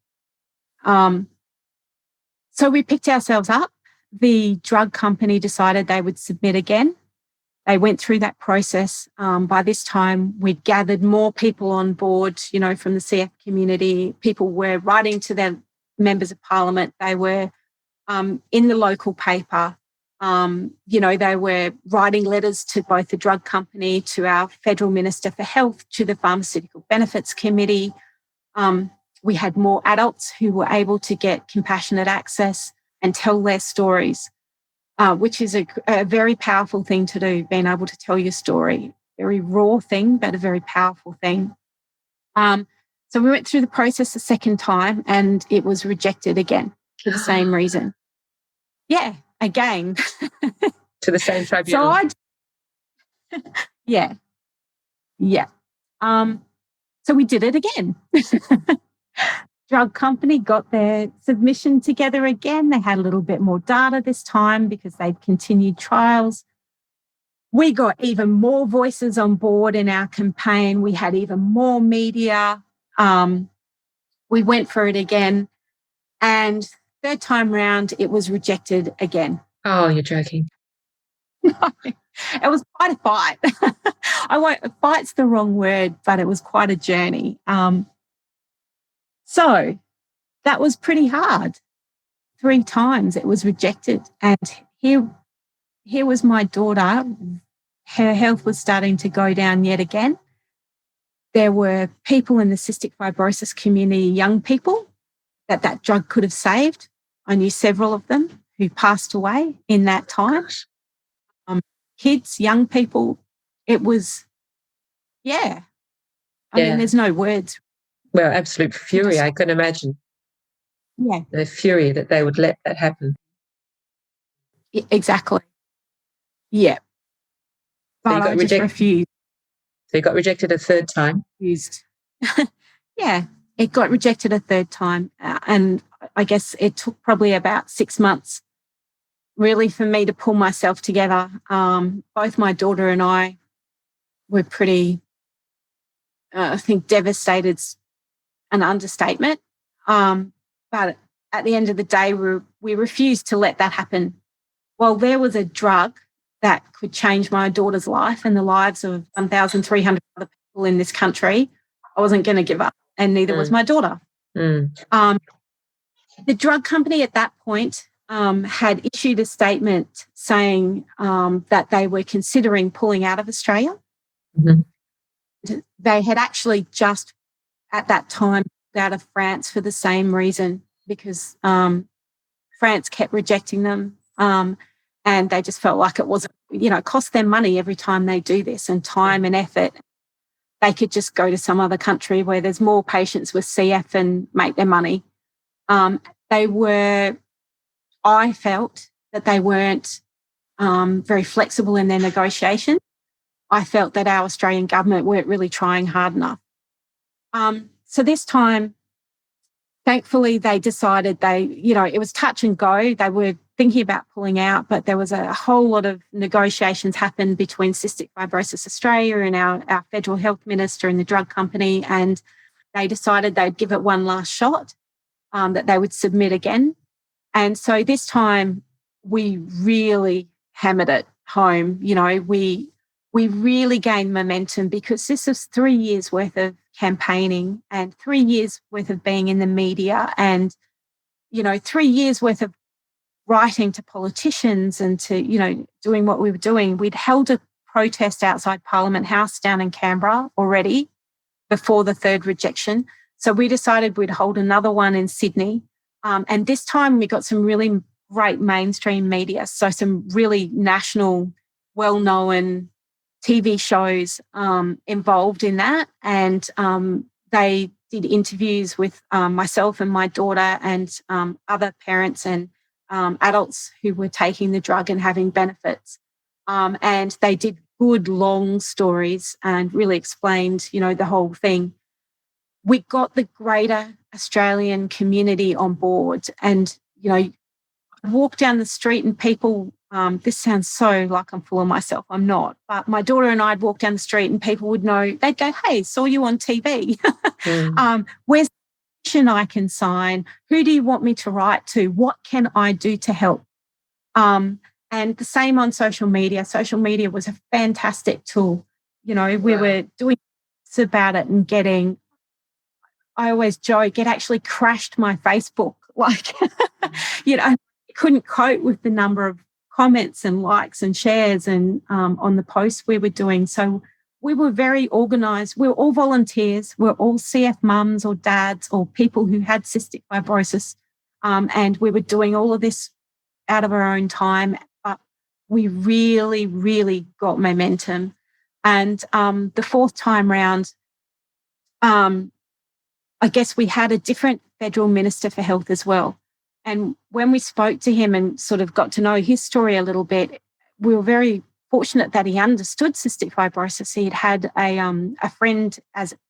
[SPEAKER 2] So we picked ourselves up. The drug company decided they would submit again. They went through that process. By this time, we'd gathered more people on board, from the CF community. People were writing to their members of parliament. They were in the local paper. They were writing letters to both the drug company, to our Federal Minister for Health, to the Pharmaceutical Benefits Committee. We had more adults who were able to get compassionate access and tell their stories, which is a very powerful thing to do, being able to tell your story. Very raw thing, but a very powerful thing. So we went through the process a second time, and it was rejected again for the same reason. Yeah, again.
[SPEAKER 1] To the same tribunal.
[SPEAKER 2] Yeah. So we did it again. Drug company got their submission together again. They had a little bit more data this time because they'd continued trials. We got even more voices on board in our campaign. We had even more media. We went for it again. And third time round, it was rejected again.
[SPEAKER 1] Oh, you're joking.
[SPEAKER 2] No, it was quite a fight. Fight's the wrong word, but it was quite a journey. So that was pretty hard. 3 times it was rejected. And here was my daughter. Her health was starting to go down yet again. There were people in the cystic fibrosis community, young people, that drug could have saved. I knew several of them who passed away in that time. Kids, young people. It was, I mean, there's no words.
[SPEAKER 1] Well, absolute fury, I can imagine.
[SPEAKER 2] Yeah.
[SPEAKER 1] The fury that they would let that happen.
[SPEAKER 2] Exactly. Yeah. But I just refused.
[SPEAKER 1] So you got rejected a third time?
[SPEAKER 2] Refused. Yeah, it got rejected a third time. And I guess it took probably about 6 months really for me to pull myself together. Both my daughter and I were pretty, I think, devastated, an understatement. But at the end of the day, we refused to let that happen. Well, there was a drug that could change my daughter's life and the lives of 1,300 other people in this country. I wasn't going to give up, and neither was my daughter. The drug company at that point had issued a statement saying that they were considering pulling out of Australia. Mm-hmm. They had actually just at that time pulled out of France for the same reason, because France kept rejecting them, and they just felt like it wasn't, it cost them money every time they do this, and time and effort. They could just go to some other country where there's more patients with CF and make their money. I felt that they weren't very flexible in their negotiation. I felt that our Australian government weren't really trying hard enough. So this time, thankfully, they decided it was touch and go. They were thinking about pulling out, but there was a whole lot of negotiations happened between Cystic Fibrosis Australia and our federal health minister and the drug company, and they decided they'd give it one last shot, that they would submit again. And so this time we really hammered it home. We really gained momentum, because this was 3 years worth of campaigning and 3 years worth of being in the media, and 3 years worth of writing to politicians and to doing what we were doing. We'd held a protest outside Parliament House down in Canberra already before the third rejection, so we decided we'd hold another one in Sydney, and this time we got some really great mainstream media, so some really national well-known TV shows involved in that, and they did interviews with myself and my daughter and other parents and adults who were taking the drug and having benefits, and they did good long stories and really explained, the whole thing. We got the greater Australian community on board, and I'd walk down the street and people, this sounds so like I'm full of myself, I'm not, but my daughter and I'd walk down the street and people would know, they'd go, "Hey, saw you on TV. Where's the petition I can sign? Who do you want me to write to? What can I do to help?" And the same on social media. Social media was a fantastic tool. We were doing about it and getting, I always joke, it actually crashed my Facebook. Couldn't cope with the number of comments and likes and shares and on the posts we were doing. So we were very organised. We were all volunteers. We were all CF mums or dads or people who had cystic fibrosis, and we were doing all of this out of our own time. But we really, really got momentum. And the fourth time round, I guess we had a different federal minister for health as well. And when we spoke to him and sort of got to know his story a little bit, we were very fortunate that he understood cystic fibrosis. He had a friend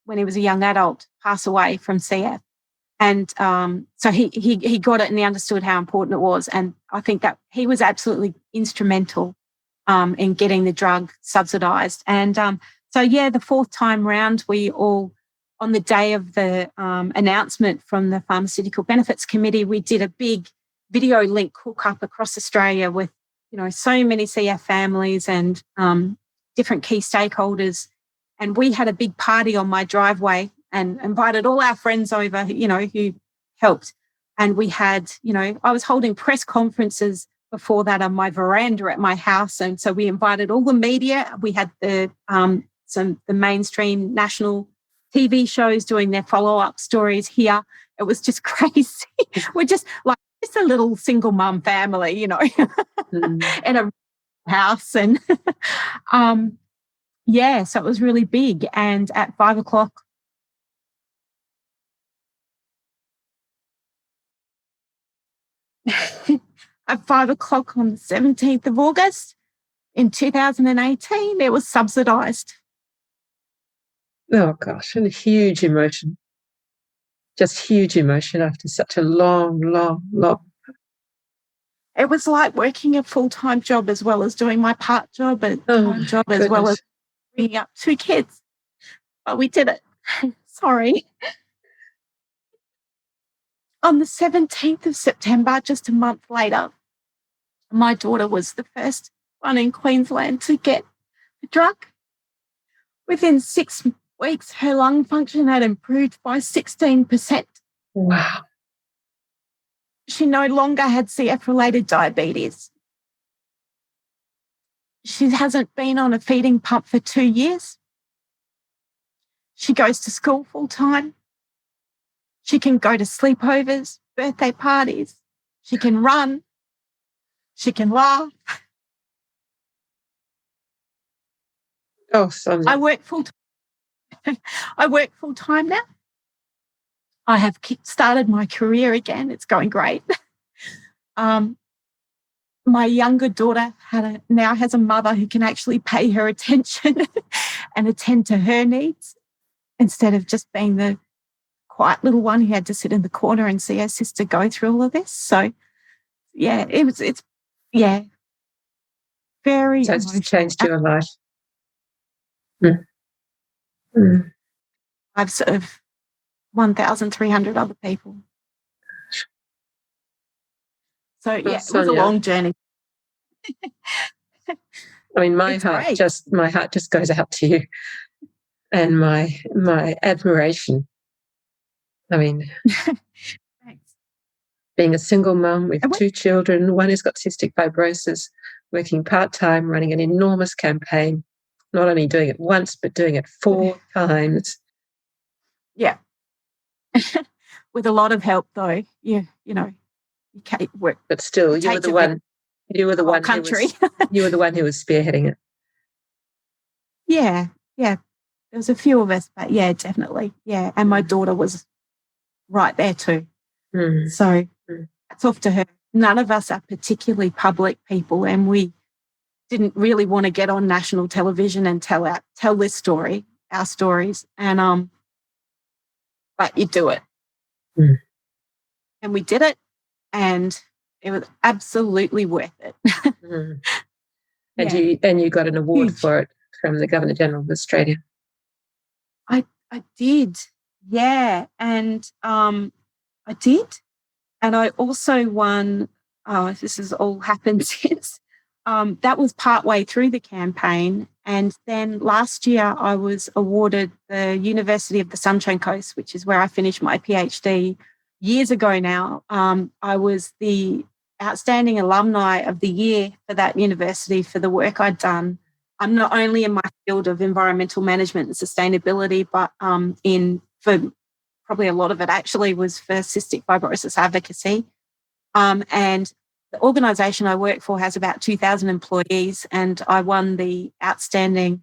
[SPEAKER 2] when he was a young adult pass away from CF. And so he got it and he understood how important it was. And I think that he was absolutely instrumental in getting the drug subsidised. And the fourth time round, we all, on the day of the announcement from the Pharmaceutical Benefits Committee, we did a big video link hookup across Australia with, so many CF families and different key stakeholders. And we had a big party on my driveway and invited all our friends over, who helped. And we had, I was holding press conferences before that on my veranda at my house. And so we invited all the media. We had the mainstream national TV shows doing their follow-up stories here. It was just crazy. We're just a little single mum family, in a house. And so it was really big. And at 5 o'clock, at 5 o'clock on the 17th of August in 2018, it was subsidised.
[SPEAKER 1] Oh, gosh, and huge emotion. Just huge emotion after such a long.
[SPEAKER 2] It was like working a full-time job as well as doing my part job as well as bringing up 2 kids. But we did it. Sorry. On the 17th of September, just a month later, my daughter was the first one in Queensland to get the drug. Within 6 weeks, her lung function had improved by 16%.
[SPEAKER 1] Wow.
[SPEAKER 2] She no longer had CF-related diabetes. She hasn't been on a feeding pump for 2 years. She goes to school full time. She can go to sleepovers, birthday parties. She can run. She can laugh.
[SPEAKER 1] Oh, Sonia.
[SPEAKER 2] I work full time now. I have started my career again. It's going great. My younger daughter now has a mother who can actually pay her attention and attend to her needs instead of just being the quiet little one who had to sit in the corner and see her sister go through all of this. So, yeah, it's very
[SPEAKER 1] So it's
[SPEAKER 2] emotional.
[SPEAKER 1] changed your life. Mm. Mm.
[SPEAKER 2] I've sort of 1,300 other people. So, yeah, it was a long journey.
[SPEAKER 1] I mean, my heart just goes out to you, and my admiration. I mean,
[SPEAKER 2] Thanks.
[SPEAKER 1] Being a single mum with 2 children, one who's got cystic fibrosis, working part-time, running an enormous campaign, not only doing it once, but doing it 4 times.
[SPEAKER 2] Yeah. With a lot of help, though. You know, you can't work.
[SPEAKER 1] But still, you were the one who was spearheading it.
[SPEAKER 2] Yeah. There was a few of us, but yeah, definitely. Yeah. And my daughter was right there too. So that's off to her. None of us are particularly public people, and we didn't really want to get on national television and tell this story, our stories. And but you do it. And we did it, and it was absolutely worth it.
[SPEAKER 1] And you got an award for it from the Governor General of Australia.
[SPEAKER 2] I did, yeah, and I did, and I also won. This has all happened since. That was partway through the campaign, and then last year I was awarded the University of the Sunshine Coast, which is where I finished my PhD years ago now. I was the Outstanding Alumni of the Year for that university for the work I'd done. I'm not only in my field of environmental management and sustainability, but for probably a lot of it actually was for cystic fibrosis advocacy. And the organisation I work for has about 2,000 employees, and I won the the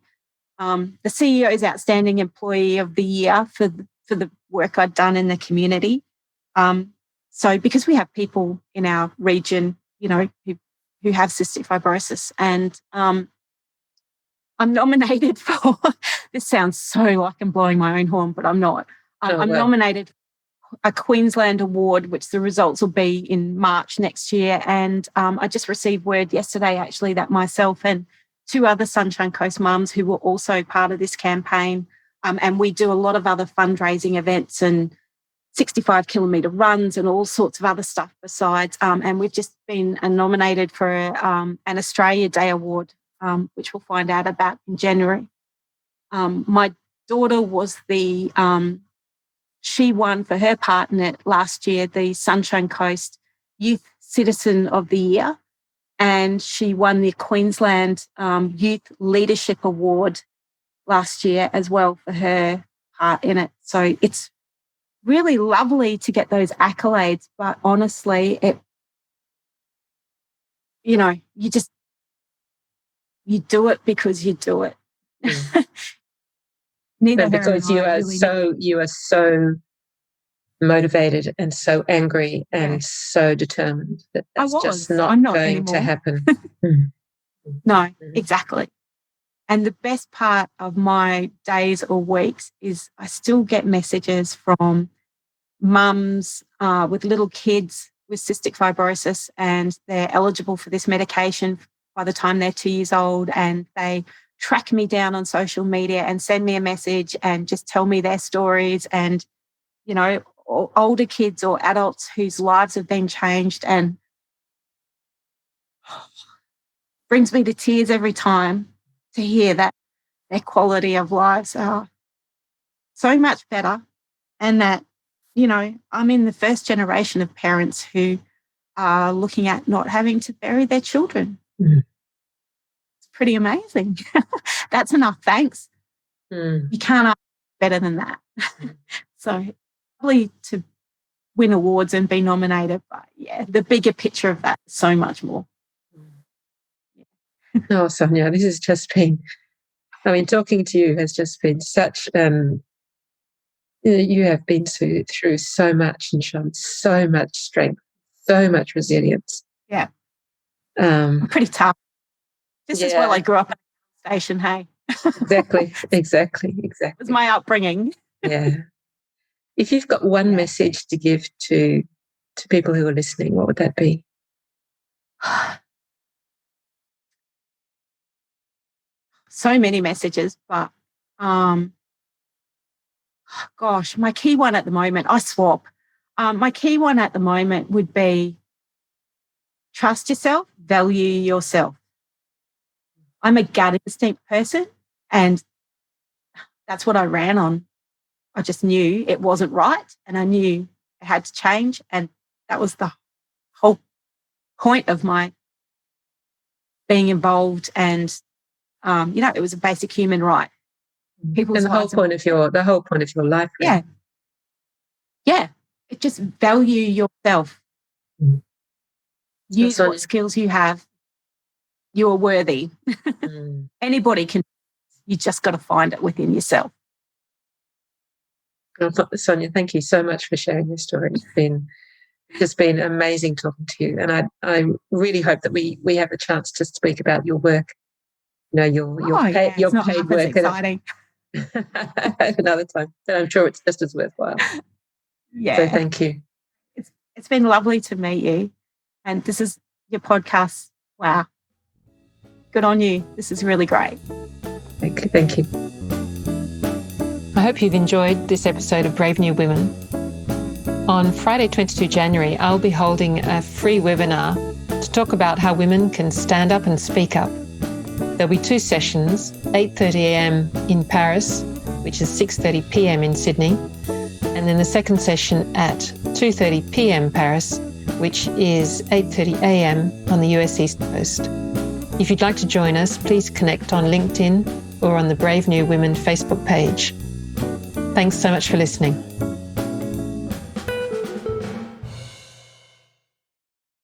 [SPEAKER 2] CEO's Outstanding Employee of the Year for the work I'd done in the community. So because we have people in our region, you know, who have cystic fibrosis, and I'm nominated for, this sounds so like I'm blowing my own horn, but I'm not. I'm nominated for a Queensland award, which the results will be in March next year. And I just received word yesterday, actually, that myself and 2 other Sunshine Coast mums who were also part of this campaign, and we do a lot of other fundraising events and 65-kilometre runs and all sorts of other stuff besides. And we've just been nominated for an Australia Day Award, which we'll find out about in January. My daughter was she won for her part in it last year, the Sunshine Coast Youth Citizen of the Year, and she won the Queensland Youth Leadership Award last year as well for her part in it. So it's really lovely to get those accolades, but honestly, you do it because you do it.
[SPEAKER 1] Because you are so motivated and so angry and so determined that that's just not going to happen.
[SPEAKER 2] No, exactly. And the best part of my days or weeks is I still get messages from mums with little kids with cystic fibrosis, and they're eligible for this medication by the time they're 2 years old, and they track me down on social media and send me a message and just tell me their stories, and, you know, older kids or adults whose lives have been changed, and brings me to tears every time to hear that their quality of lives are so much better, and that, you know, I'm in the first generation of parents who are looking at not having to bury their children.
[SPEAKER 1] Mm.
[SPEAKER 2] It's pretty amazing. That's enough thanks.
[SPEAKER 1] Mm.
[SPEAKER 2] You can't ask better than that. So probably to win awards and be nominated, but yeah, the bigger picture of that is so much more.
[SPEAKER 1] Oh, Sonia, this has just been, talking to you has just been such, you have been through so much and shown so much strength, so much resilience.
[SPEAKER 2] Yeah. I'm pretty tough. This is where I grew up at a station, hey?
[SPEAKER 1] Exactly.
[SPEAKER 2] It was my upbringing.
[SPEAKER 1] Yeah. If you've got one message to give to people who are listening, what would that be?
[SPEAKER 2] So many messages, but gosh, my key one at the moment, I swap. My key one at the moment would be trust yourself, value yourself. I'm a gut instinct person, and that's what I ran on. I just knew it wasn't right, and I knew it had to change, and that was the whole point of my being involved. And it was a basic human right.
[SPEAKER 1] And the whole point of your life.
[SPEAKER 2] Really. Yeah. It just value yourself.
[SPEAKER 1] Mm.
[SPEAKER 2] Use what skills you have. You're worthy. Anybody can. You just got to find it within yourself.
[SPEAKER 1] Sonia, thank you so much for sharing your story. It's been amazing talking to you, and I really hope that we have a chance to speak about your work. Your paid work.
[SPEAKER 2] Exciting.
[SPEAKER 1] At another time, and I'm sure it's just as worthwhile.
[SPEAKER 2] Yeah.
[SPEAKER 1] So thank you.
[SPEAKER 2] It's been lovely to meet you, and this is your podcast. Wow. Good on you. This is really great.
[SPEAKER 1] Thank you. I hope you've enjoyed this episode of Brave New Women. On Friday, 22 January, I'll be holding a free webinar to talk about how women can stand up and speak up. There'll be 2 sessions, 8:30 a.m. in Paris, which is 6:30 p.m. in Sydney, and then the second session at 2:30 p.m. Paris, which is 8:30 a.m. on the US East Coast. If you'd like to join us, please connect on LinkedIn or on the Brave New Women Facebook page. Thanks so much for listening.